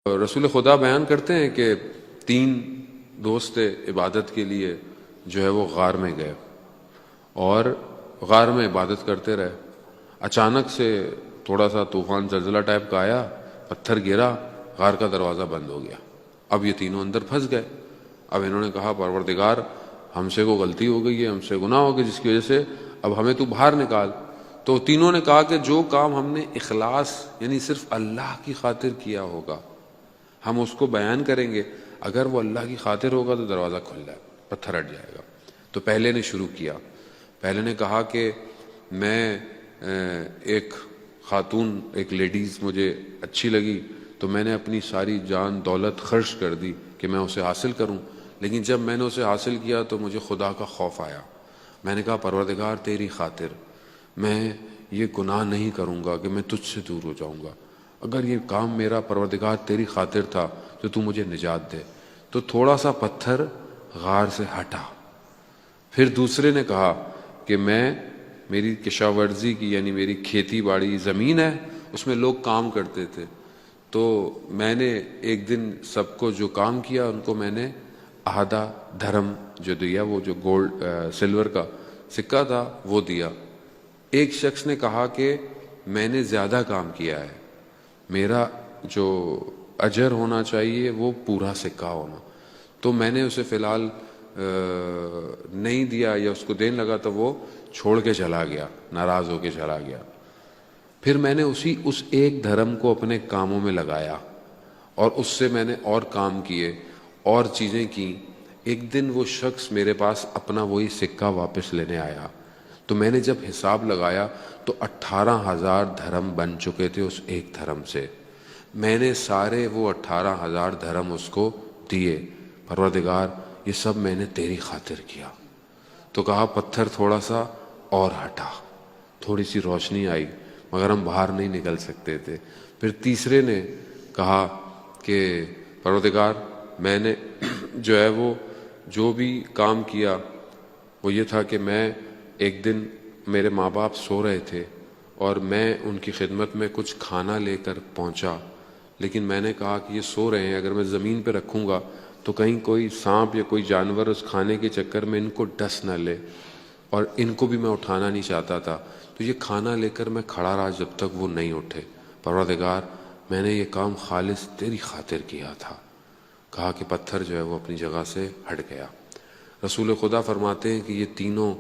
رسول خدا بیان کرتے ہیں کہ 3 دوست عبادت کے لیے جو ہے وہ غار میں گئے اور غار میں عبادت کرتے رہے. اچانک سے تھوڑا سا طوفان زلزلہ ٹائپ کا آیا، پتھر گرا، غار کا دروازہ بند ہو گیا. اب یہ تینوں اندر پھنس گئے. اب انہوں نے کہا پروردگار ہم سے کو غلطی ہو گئی ہے، ہم سے گناہ ہو گیا جس کی وجہ سے اب ہمیں تو باہر نکال. تو تینوں نے کہا کہ جو کام ہم نے اخلاص یعنی صرف اللہ کی خاطر کیا ہوگا ہم اس کو بیان کریں گے، اگر وہ اللہ کی خاطر ہوگا تو دروازہ کھل جائے، پتھر ہٹ جائے گا. تو پہلے نے شروع کیا. پہلے نے کہا کہ میں ایک خاتون، ایک لیڈیز مجھے اچھی لگی تو میں نے اپنی ساری جان دولت خرچ کر دی کہ میں اسے حاصل کروں، لیکن جب میں نے اسے حاصل کیا تو مجھے خدا کا خوف آیا. میں نے کہا پروردگار تیری خاطر میں یہ گناہ نہیں کروں گا کہ میں تجھ سے دور ہو جاؤں گا. اگر یہ کام میرا پروردگار تیری خاطر تھا تو مجھے نجات دے. تو تھوڑا سا پتھر غار سے ہٹا. پھر دوسرے نے کہا کہ میری کشاورزی کی یعنی میری کھیتی باڑی زمین ہے، اس میں لوگ کام کرتے تھے، تو میں نے ایک دن سب کو جو کام کیا ان کو میں نے آدھا دھرم جو دیا، وہ جو گولڈ سلور کا سکہ تھا وہ دیا. ایک شخص نے کہا کہ میں نے زیادہ کام کیا ہے، میرا جو اجر ہونا چاہیے وہ پورا سکہ ہونا. تو میں نے اسے فی الحال نہیں دیا یا اس کو دینے لگا تو وہ چھوڑ کے چلا گیا، ناراض ہو کے چلا گیا. پھر میں نے اس ایک دھرم کو اپنے کاموں میں لگایا اور اس سے میں نے اور کام کیے اور چیزیں کی. ایک دن وہ شخص میرے پاس اپنا وہی سکہ واپس لینے آیا تو میں نے جب حساب لگایا تو 18,000 دھرم بن چکے تھے اس ایک دھرم سے. میں نے سارے وہ 18,000 دھرم اس کو دیے. پروردگار یہ سب میں نے تیری خاطر کیا. تو کہا پتھر تھوڑا سا اور ہٹا. تھوڑی سی روشنی آئی مگر ہم باہر نہیں نکل سکتے تھے. پھر تیسرے نے کہا کہ پروردگار میں نے جو ہے وہ جو بھی کام کیا وہ یہ تھا کہ میں ایک دن میرے ماں باپ سو رہے تھے اور میں ان کی خدمت میں کچھ کھانا لے کر پہنچا، لیکن میں نے کہا کہ یہ سو رہے ہیں، اگر میں زمین پہ رکھوں گا تو کہیں کوئی سانپ یا کوئی جانور اس کھانے کے چکر میں ان کو ڈس نہ لے، اور ان کو بھی میں اٹھانا نہیں چاہتا تھا. تو یہ کھانا لے کر میں کھڑا رہا جب تک وہ نہیں اٹھے. پروردگار میں نے یہ کام خالص تیری خاطر کیا تھا. کہا کہ پتھر جو ہے وہ اپنی جگہ سے ہٹ گیا. رسول خدا فرماتے ہیں کہ یہ تینوں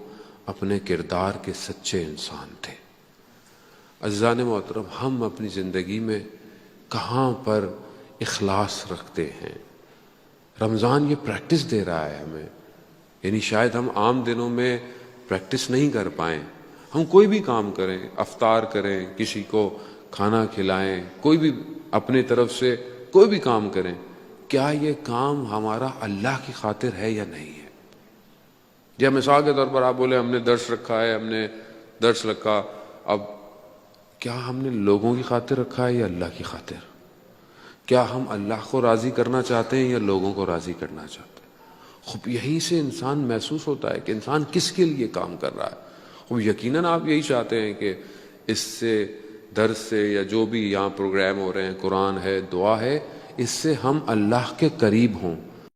اپنے کردار کے سچے انسان تھے. عزیزان محترم، ہم اپنی زندگی میں کہاں پر اخلاص رکھتے ہیں؟ رمضان یہ پریکٹس دے رہا ہے ہمیں. یعنی شاید ہم عام دنوں میں پریکٹس نہیں کر پائیں. ہم کوئی بھی کام کریں، افطار کریں، کسی کو کھانا کھلائیں، کوئی بھی اپنے طرف سے کوئی بھی کام کریں، کیا یہ کام ہمارا اللہ کی خاطر ہے یا نہیں ہے؟ یا مثال کے طور پر آپ بولے ہم نے درس رکھا ہے، ہم نے درس رکھا، اب کیا ہم نے لوگوں کی خاطر رکھا ہے یا اللہ کی خاطر؟ کیا ہم اللہ کو راضی کرنا چاہتے ہیں یا لوگوں کو راضی کرنا چاہتے ہیں؟ خوب یہی سے انسان محسوس ہوتا ہے کہ انسان کس کے لیے کام کر رہا ہے. خوب یقیناً آپ یہی چاہتے ہیں کہ اس سے درس سے یا جو بھی یہاں پروگرام ہو رہے ہیں، قرآن ہے، دعا ہے، اس سے ہم اللہ کے قریب ہوں.